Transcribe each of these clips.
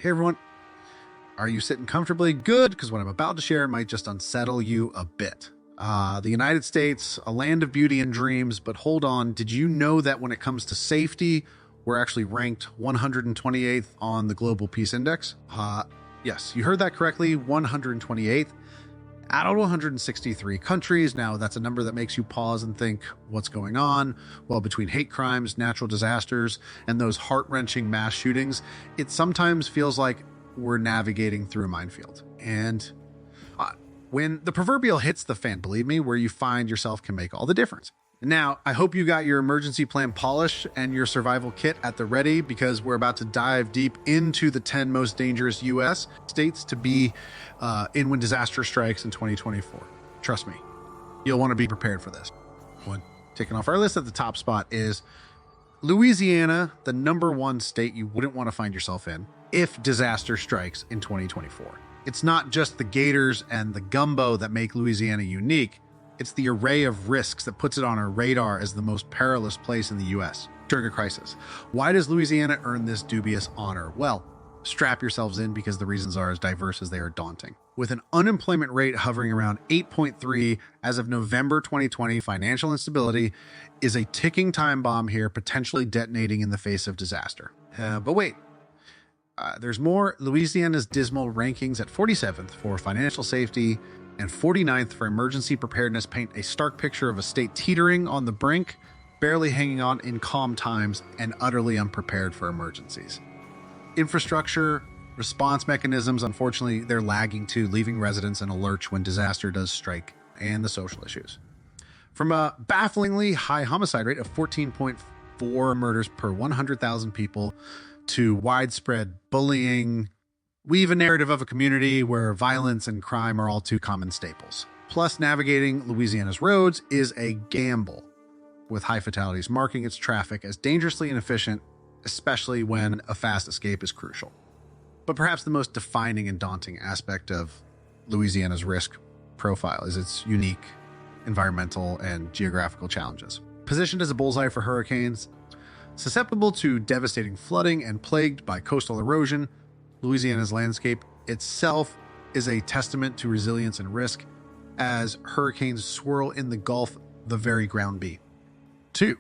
Hey everyone, are you sitting comfortably? Good, because what I'm about to share might just unsettle you a bit. The United States, a land of beauty and dreams, but hold on, did you know that when it comes to safety, we're actually ranked 128th on the Global Peace Index? Yes, you heard that correctly, 128th out of 163 countries. Now, that's a number that makes you pause and think, what's going on? Well, between hate crimes, natural disasters, and those heart-wrenching mass shootings, it sometimes feels like we're navigating through a minefield. And when the proverbial hits the fan, believe me, where you find yourself can make all the difference. Now, I hope you got your emergency plan polished and your survival kit at the ready, because we're about to dive deep into the 10 most dangerous U.S. states to be in when disaster strikes in 2024. Trust me, you'll want to be prepared for this. One taken off our list at the top spot is Louisiana, the #1 state you wouldn't want to find yourself in if disaster strikes in 2024. It's not just the gators and the gumbo that make Louisiana unique. It's the array of risks that puts it on our radar as the most perilous place in the U.S. during a crisis. Why does Louisiana earn this dubious honor? Well, strap yourselves in, because the reasons are as diverse as they are daunting. With an unemployment rate hovering around 8.3 as of November 2020, financial instability is a ticking time bomb here, potentially detonating in the face of disaster. But wait, there's more. Louisiana's dismal rankings at 47th for financial safety and 49th for emergency preparedness paint a stark picture of a state teetering on the brink, barely hanging on in calm times, and utterly unprepared for emergencies. Infrastructure, response mechanisms, unfortunately, they're lagging too, leaving residents in a lurch when disaster does strike, and the social issues. From a bafflingly high homicide rate of 14.4 murders per 100,000 people to widespread bullying, weave a narrative of a community where violence and crime are all too common staples. Plus, navigating Louisiana's roads is a gamble, with high fatalities marking its traffic as dangerously inefficient, especially when a fast escape is crucial. But perhaps the most defining and daunting aspect of Louisiana's risk profile is its unique environmental and geographical challenges. Positioned as a bullseye for hurricanes, susceptible to devastating flooding and plagued by coastal erosion, Louisiana's landscape itself is a testament to resilience and risk, as hurricanes swirl in the Gulf the very ground be. 2.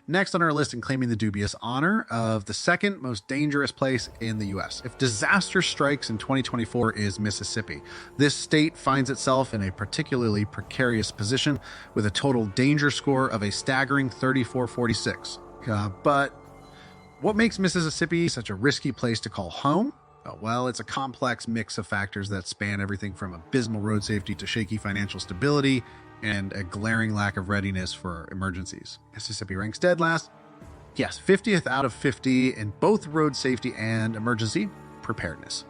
Next on our list, and claiming the dubious honor of the second most dangerous place in the U.S. if disaster strikes in 2024, is Mississippi. This state finds itself in a particularly precarious position with a total danger score of a staggering 3446. But what makes Mississippi such a risky place to call home? Well, it's a complex mix of factors that span everything from abysmal road safety to shaky financial stability and a glaring lack of readiness for emergencies. Mississippi ranks dead last. Yes, 50th out of 50 in both road safety and emergency preparedness.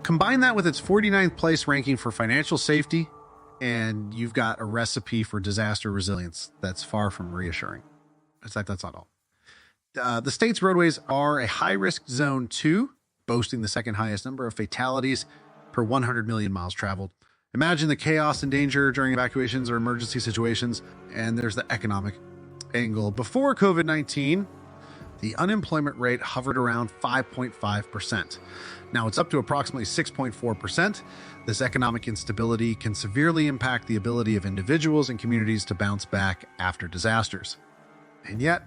Combine that with its 49th place ranking for financial safety, and you've got a recipe for disaster resilience that's far from reassuring. That's not all. The state's roadways are a high-risk zone 2, boasting the second highest number of fatalities per 100 million miles traveled. Imagine the chaos and danger during evacuations or emergency situations, and there's the economic angle. Before COVID-19, the unemployment rate hovered around 5.5%. Now it's up to approximately 6.4%. This economic instability can severely impact the ability of individuals and communities to bounce back after disasters. And yet,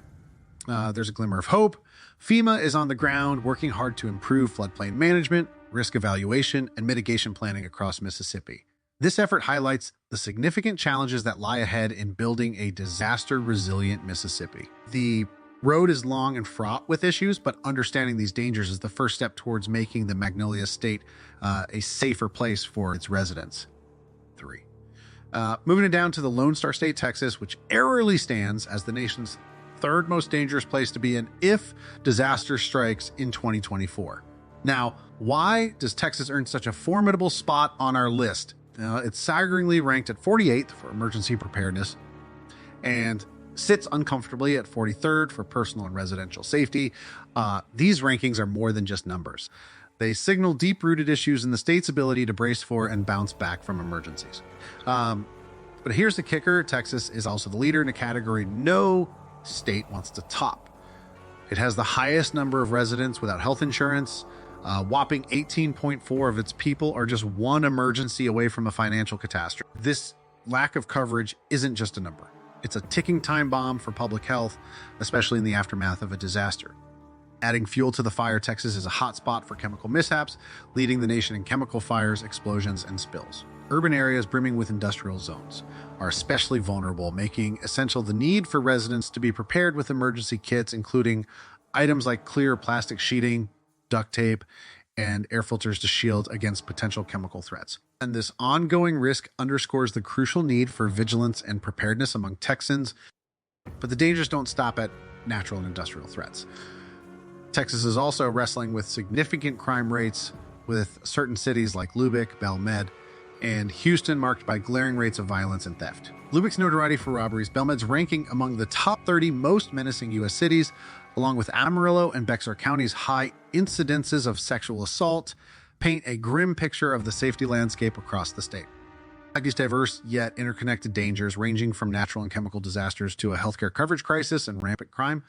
there's a glimmer of hope. FEMA is on the ground working hard to improve floodplain management, risk evaluation, and mitigation planning across Mississippi. This effort highlights the significant challenges that lie ahead in building a disaster-resilient Mississippi. The road is long and fraught with issues, but understanding these dangers is the first step towards making the Magnolia State a safer place for its residents. 3. Moving it down to the Lone Star State, Texas, which airily stands as the nation's third most dangerous place to be in if disaster strikes in 2024. Now, why does Texas earn such a formidable spot on our list? It's staggeringly ranked at 48th for emergency preparedness and sits uncomfortably at 43rd for personal and residential safety. These rankings are more than just numbers. They signal deep-rooted issues in the state's ability to brace for and bounce back from emergencies. But here's the kicker. Texas is also the leader in a category no state wants to top. It has the highest number of residents without health insurance, Whopping 18.4 of its people are just one emergency away from a financial catastrophe. This lack of coverage isn't just a number. It's a ticking time bomb for public health, especially in the aftermath of a disaster. Adding fuel to the fire, Texas is a hotspot for chemical mishaps, leading the nation in chemical fires, explosions, and spills. Urban areas brimming with industrial zones are especially vulnerable, making essential the need for residents to be prepared with emergency kits, including items like clear plastic sheeting, duct tape, and air filters to shield against potential chemical threats. And this ongoing risk underscores the crucial need for vigilance and preparedness among Texans. But the dangers don't stop at natural and industrial threats. Texas is also wrestling with significant crime rates, with certain cities like Lubbock, Belmed, and Houston marked by glaring rates of violence and theft. Lubbock's notoriety for robberies, Belmed's ranking among the top 30 most menacing U.S. cities, along with Amarillo and Bexar County's high incidences of sexual assault, paint a grim picture of the safety landscape across the state. These diverse yet interconnected dangers, ranging from natural and chemical disasters to a healthcare coverage crisis and rampant crime,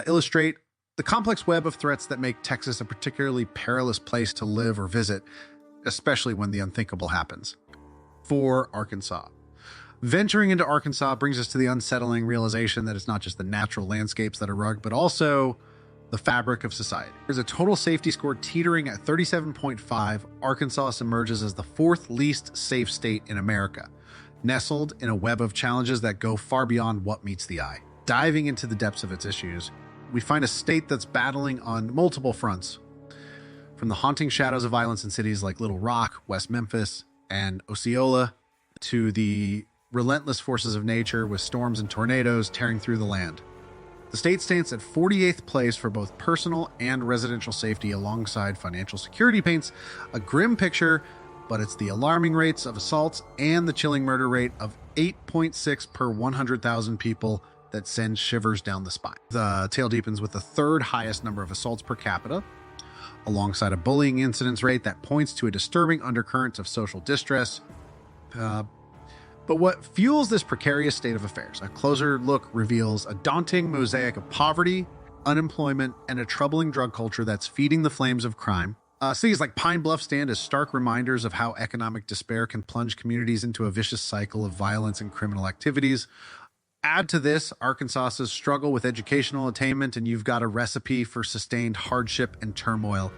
illustrate the complex web of threats that make Texas a particularly perilous place to live or visit, especially when the unthinkable happens. For Arkansas. Venturing into Arkansas brings us to the unsettling realization that it's not just the natural landscapes that are rugged, but also the fabric of society. There's a total safety score teetering at 37.5. Arkansas emerges as the fourth least safe state in America, nestled in a web of challenges that go far beyond what meets the eye. Diving into the depths of its issues, we find a state that's battling on multiple fronts, from the haunting shadows of violence in cities like Little Rock, West Memphis, and Osceola, to the relentless forces of nature with storms and tornadoes tearing through the land. The state stands at 48th place for both personal and residential safety, alongside financial security paints a grim picture, but it's the alarming rates of assaults and the chilling murder rate of 8.6 per 100,000 people that sends shivers down the spine. The tale deepens with the third highest number of assaults per capita, alongside a bullying incidence rate that points to a disturbing undercurrent of social distress. But what fuels this precarious state of affairs? A closer look reveals a daunting mosaic of poverty, unemployment, and a troubling drug culture that's feeding the flames of crime. Cities like Pine Bluff stand as stark reminders of how economic despair can plunge communities into a vicious cycle of violence and criminal activities. Add to this Arkansas's struggle with educational attainment, and you've got a recipe for sustained hardship and turmoil.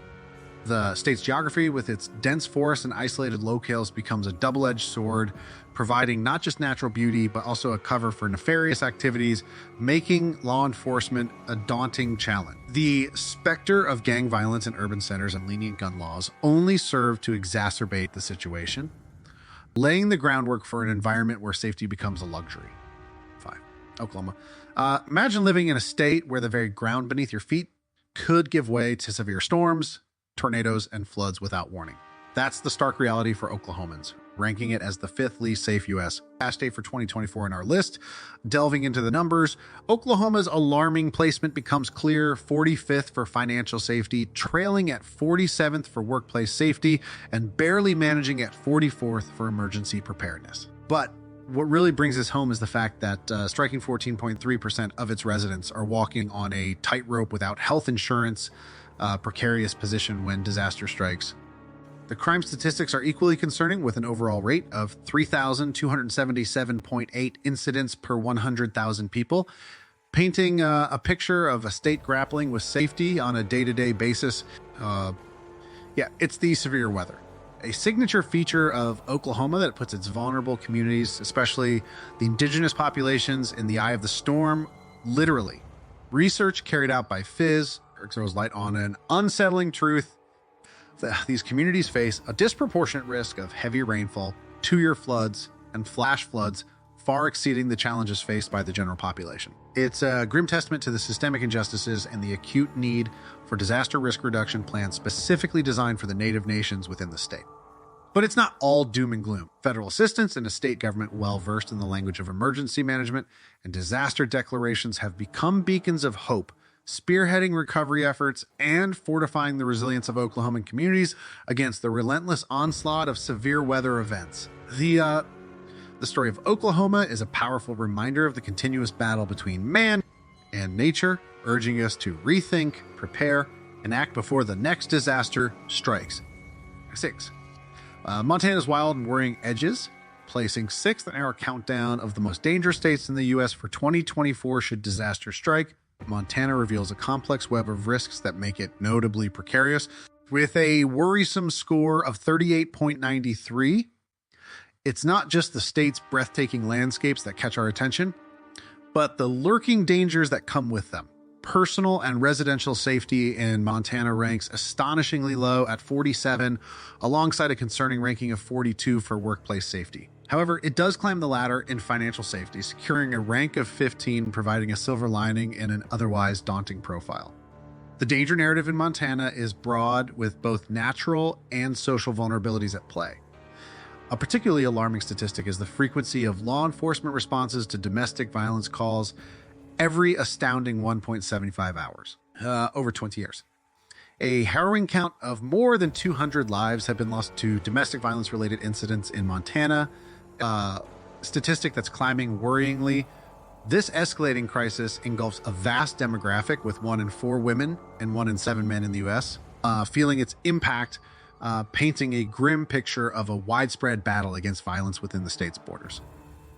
The state's geography, with its dense forests and isolated locales, becomes a double-edged sword, providing not just natural beauty, but also a cover for nefarious activities, making law enforcement a daunting challenge. The specter of gang violence in urban centers and lenient gun laws only serve to exacerbate the situation, laying the groundwork for an environment where safety becomes a luxury. Oklahoma. Imagine living in a state where the very ground beneath your feet could give way to severe storms, tornadoes, and floods without warning. That's the stark reality for Oklahomans, ranking it as the fifth least safe U.S. state for 2024 in our list. Delving into the numbers, Oklahoma's alarming placement becomes clear: 45th for financial safety, trailing at 47th for workplace safety, and barely managing at 44th for emergency preparedness. But what really brings this home is the fact that striking 14.3% of its residents are walking on a tightrope without health insurance, precarious position when disaster strikes. The crime statistics are equally concerning, with an overall rate of 3,277.8 incidents per 100,000 people, painting a picture of a state grappling with safety on a day-to-day basis. It's the severe weather. A signature feature of Oklahoma that puts its vulnerable communities, especially the indigenous populations, in the eye of the storm, literally. Research carried out by Fizz throws light on an unsettling truth. These communities face a disproportionate risk of heavy rainfall, two-year floods, and flash floods, far exceeding the challenges faced by the general population. It's a grim testament to the systemic injustices and the acute need for disaster risk reduction plans specifically designed for the native nations within the state. But it's not all doom and gloom. Federal assistance and a state government well-versed in the language of emergency management and disaster declarations have become beacons of hope, spearheading recovery efforts and fortifying the resilience of Oklahoman communities against the relentless onslaught of severe weather events. The story of Oklahoma is a powerful reminder of the continuous battle between man and nature, urging us to rethink, prepare, and act before the next disaster strikes. 6. Montana's wild and worrying edges, placing 6th in our countdown of the most dangerous states in the U.S. for 2024 should disaster strike. Montana reveals a complex web of risks that make it notably precarious. With a worrisome score of 38.93, it's not just the state's breathtaking landscapes that catch our attention, but the lurking dangers that come with them. Personal and residential safety in Montana ranks astonishingly low at 47, alongside a concerning ranking of 42 for workplace safety. However, it does climb the ladder in financial safety, securing a rank of 15, providing a silver lining in an otherwise daunting profile. The danger narrative in Montana is broad, with both natural and social vulnerabilities at play. A particularly alarming statistic is the frequency of law enforcement responses to domestic violence calls every astounding 1.75 hours, over 20 years. A harrowing count of more than 200 lives have been lost to domestic violence-related incidents in Montana, statistic that's climbing worryingly. This escalating crisis engulfs a vast demographic, with 1 in 4 women and 1 in 7 men in the U.S., feeling its impact, painting a grim picture of a widespread battle against violence within the state's borders.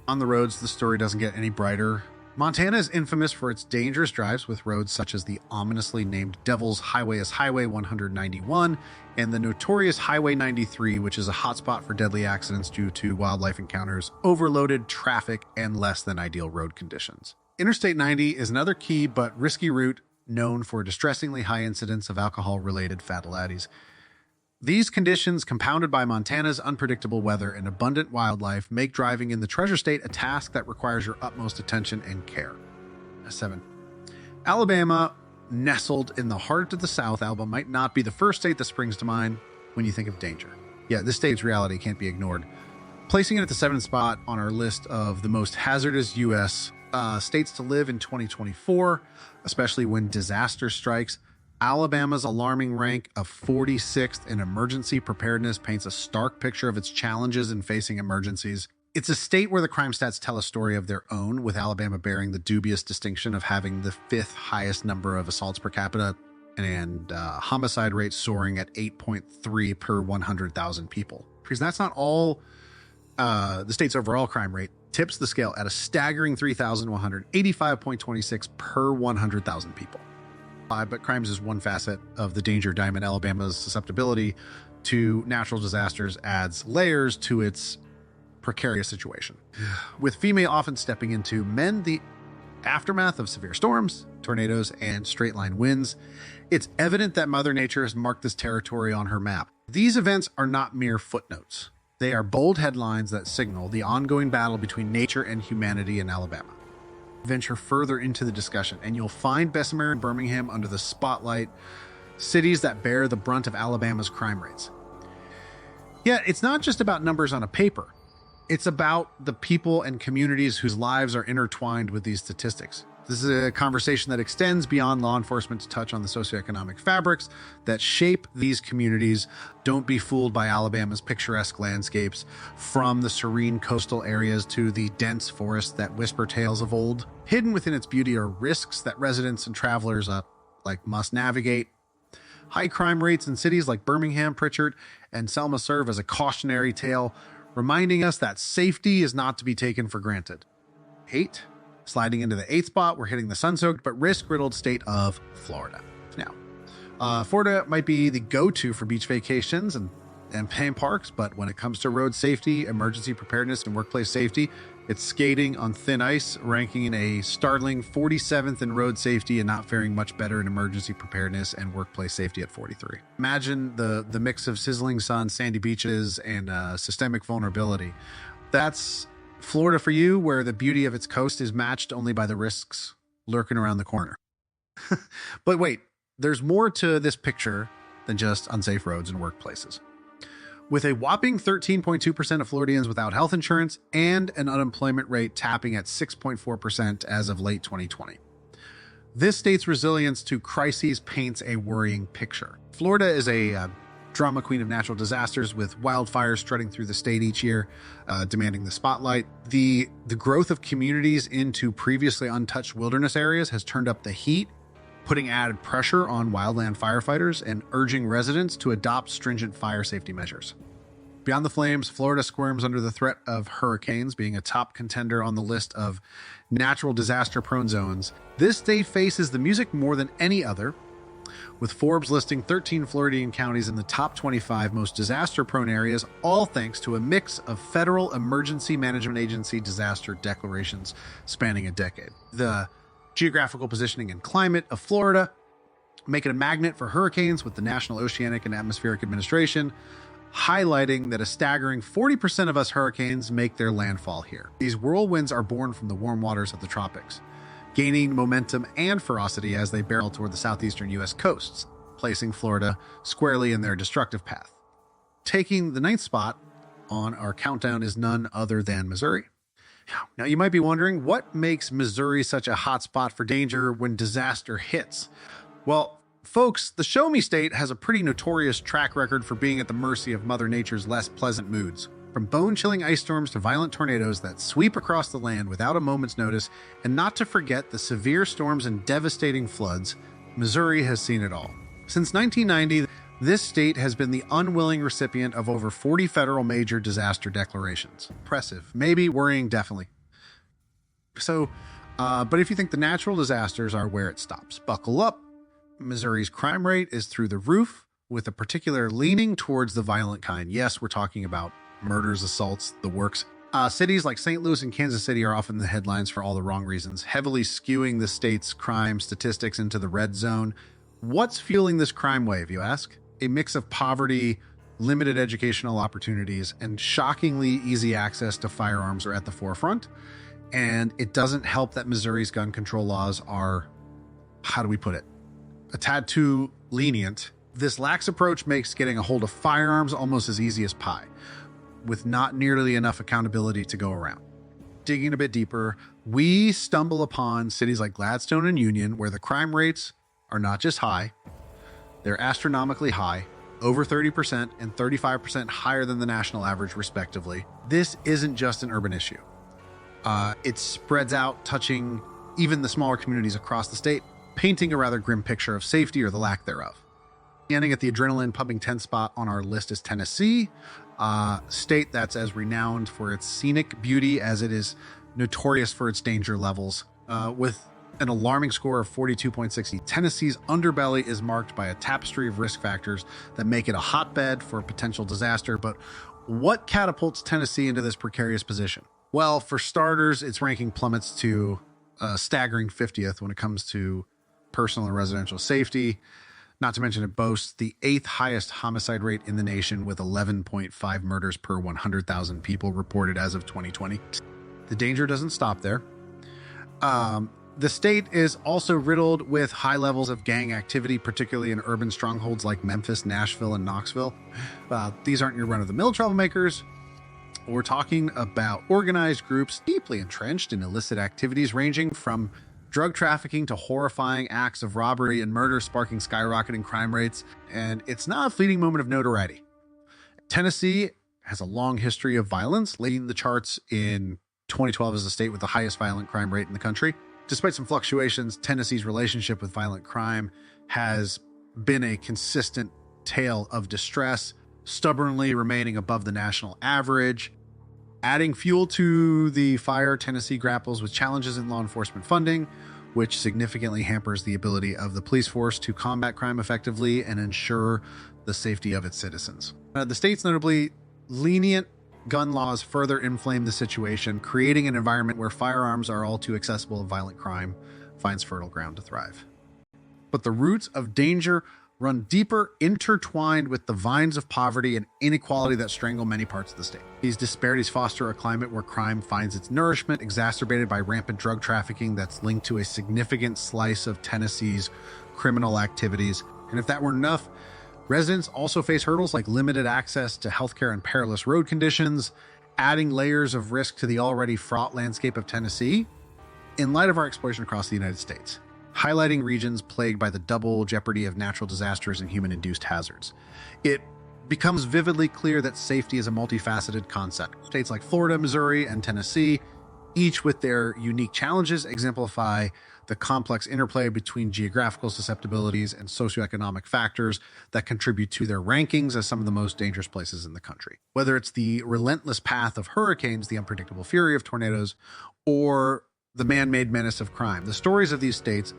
On the roads, the story doesn't get any brighter. Montana is infamous for its dangerous drives, with roads such as the ominously named Devil's Highway as Highway 191 and the notorious Highway 93, which is a hotspot for deadly accidents due to wildlife encounters, overloaded traffic, and less than ideal road conditions. Interstate 90 is another key but risky route known for distressingly high incidence of alcohol-related fatalities. These conditions, compounded by Montana's unpredictable weather and abundant wildlife, make driving in the Treasure State a task that requires your utmost attention and care. 7. Alabama, nestled in the heart of the South, Alabama might not be the first state that springs to mind when you think of danger. Yeah, this state's reality can't be ignored. Placing it at the 7th spot on our list of the most hazardous U.S. States to live in 2024, especially when disaster strikes, Alabama's alarming rank of 46th in emergency preparedness paints a stark picture of its challenges in facing emergencies. It's a state where the crime stats tell a story of their own, with Alabama bearing the dubious distinction of having the 5th highest number of assaults per capita and homicide rate soaring at 8.3 per 100,000 people. Because that's not all the state's overall crime rate. Tips the scale at a staggering 3,185.26 per 100,000 people. But crimes is one facet of the danger diamond. Alabama's susceptibility to natural disasters adds layers to its precarious situation, with female often stepping in to mend the aftermath of severe storms, tornadoes, and straight-line winds. It's evident that Mother Nature has marked this territory on her map. These events are not mere footnotes. They are bold headlines that signal the ongoing battle between nature and humanity in Alabama. Venture further into the discussion, and you'll find Bessemer and Birmingham under the spotlight, cities that bear the brunt of Alabama's crime rates. Yet, it's not just about numbers on a paper. It's about the people and communities whose lives are intertwined with these statistics. This is a conversation that extends beyond law enforcement to touch on the socioeconomic fabrics that shape these communities. Don't be fooled by Alabama's picturesque landscapes, from the serene coastal areas to the dense forests that whisper tales of old. Hidden within its beauty are risks that residents and travelers must navigate. High crime rates in cities like Birmingham, Pritchard, and Selma serve as a cautionary tale, reminding us that safety is not to be taken for granted. 8. Sliding into the 8th spot, we're hitting the sun-soaked but risk-riddled state of Florida. Now, Florida might be the go-to for beach vacations and theme parks, but when it comes to road safety, emergency preparedness, and workplace safety, it's skating on thin ice, ranking in a startling 47th in road safety and not faring much better in emergency preparedness and workplace safety at 43. Imagine the mix of sizzling sun, sandy beaches, and systemic vulnerability. That's Florida for you, where the beauty of its coast is matched only by the risks lurking around the corner. But wait, there's more to this picture than just unsafe roads and workplaces. With a whopping 13.2% of Floridians without health insurance and an unemployment rate tapping at 6.4% as of late 2020. This state's resilience to crises paints a worrying picture. Florida is a drama queen of natural disasters, with wildfires strutting through the state each year, demanding the spotlight. The growth of communities into previously untouched wilderness areas has turned up the heat putting added pressure on wildland firefighters and urging residents to adopt stringent fire safety measures. Beyond the flames, Florida squirms under the threat of hurricanes, being a top contender on the list of natural disaster-prone zones. This state faces the music more than any other, with Forbes listing 13 Floridian counties in the top 25 most disaster-prone areas, all thanks to a mix of federal emergency management agency disaster declarations spanning a decade. The geographical positioning and climate of Florida make it a magnet for hurricanes, with the National Oceanic and Atmospheric Administration highlighting that a staggering 40% of us hurricanes make their landfall here. These whirlwinds are born from the warm waters of the tropics, gaining momentum and ferocity as they barrel toward the southeastern U.S. coasts, placing Florida squarely in their destructive path. Taking the 9th spot on our countdown is none other than Missouri. Now, you might be wondering, what makes Missouri such a hot spot for danger when disaster hits? Well, folks, the Show Me State has a pretty notorious track record for being at the mercy of Mother Nature's less pleasant moods. From bone-chilling ice storms to violent tornadoes that sweep across the land without a moment's notice, and not to forget the severe storms and devastating floods, Missouri has seen it all. Since 1990, this state has been the unwilling recipient of over 40 federal major disaster declarations. Impressive. Maybe worrying, definitely. But if you think the natural disasters are where it stops, buckle up. Missouri's crime rate is through the roof, with a particular leaning towards the violent kind. Yes, we're talking about murders, assaults, the works. Cities like St. Louis and Kansas City are often the headlines for all the wrong reasons, heavily skewing the state's crime statistics into the red zone. What's fueling this crime wave, you ask? A mix of poverty, limited educational opportunities, and shockingly easy access to firearms are at the forefront. And it doesn't help that Missouri's gun control laws are, how do we put it, a tad too lenient. This lax approach makes getting a hold of firearms almost as easy as pie, with not nearly enough accountability to go around. Digging a bit deeper, we stumble upon cities like Gladstone and Union, where the crime rates are not just high, they're astronomically high, over 30% and 35% higher than the national average, respectively. This isn't just an urban issue. It spreads out, touching even the smaller communities across the state, painting a rather grim picture of safety or the lack thereof. Ending at the adrenaline-pumping 10th spot on our list is Tennessee, a state that's as renowned for its scenic beauty as it is notorious for its danger levels. With an alarming score of 42.60, Tennessee's underbelly is marked by a tapestry of risk factors that make it a hotbed for potential disaster. But what catapults Tennessee into this precarious position? Well, for starters, its ranking plummets to a staggering 50th when it comes to personal and residential safety. Not to mention, it boasts the 8th highest homicide rate in the nation, with 11.5 murders per 100,000 people reported as of 2020. The danger doesn't stop there. The state is also riddled with high levels of gang activity, particularly in urban strongholds like Memphis, Nashville, and Knoxville. These aren't your run-of-the-mill troublemakers. We're talking about organized groups deeply entrenched in illicit activities ranging from drug trafficking to horrifying acts of robbery and murder, sparking skyrocketing crime rates. And it's not a fleeting moment of notoriety. Tennessee has a long history of violence, leading the charts in 2012 as the state with the highest violent crime rate in the country. Despite some fluctuations, Tennessee's relationship with violent crime has been a consistent tale of distress, stubbornly remaining above the national average. Adding fuel to the fire, Tennessee grapples with challenges in law enforcement funding, which significantly hampers the ability of the police force to combat crime effectively and ensure the safety of its citizens. The state's notably lenient gun laws further inflame the situation, creating an environment where firearms are all too accessible and violent crime finds fertile ground to thrive. But the roots of danger run deeper, intertwined with the vines of poverty and inequality that strangle many parts of the state. These disparities foster a climate where crime finds its nourishment, exacerbated by rampant drug trafficking that's linked to a significant slice of Tennessee's criminal activities. And if that weren't enough, residents also face hurdles like limited access to healthcare and perilous road conditions, adding layers of risk to the already fraught landscape of Tennessee in light of our exploration across the United States, highlighting regions plagued by the double jeopardy of natural disasters and human-induced hazards. It becomes vividly clear that safety is a multifaceted concept. States like Florida, Missouri, and Tennessee each with their unique challenges, exemplify the complex interplay between geographical susceptibilities and socioeconomic factors that contribute to their rankings as some of the most dangerous places in the country. Whether it's the relentless path of hurricanes, the unpredictable fury of tornadoes, or the man-made menace of crime, the stories of these states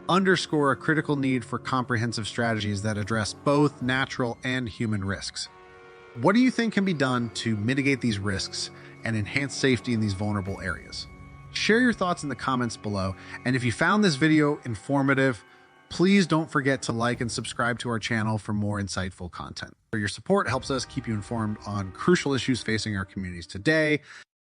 underscore a critical need for comprehensive strategies that address both natural and human risks. What do you think can be done to mitigate these risks and enhance safety in these vulnerable areas? Share your thoughts in the comments below. And if you found this video informative, please don't forget to like and subscribe to our channel for more insightful content. Your support helps us keep you informed on crucial issues facing our communities today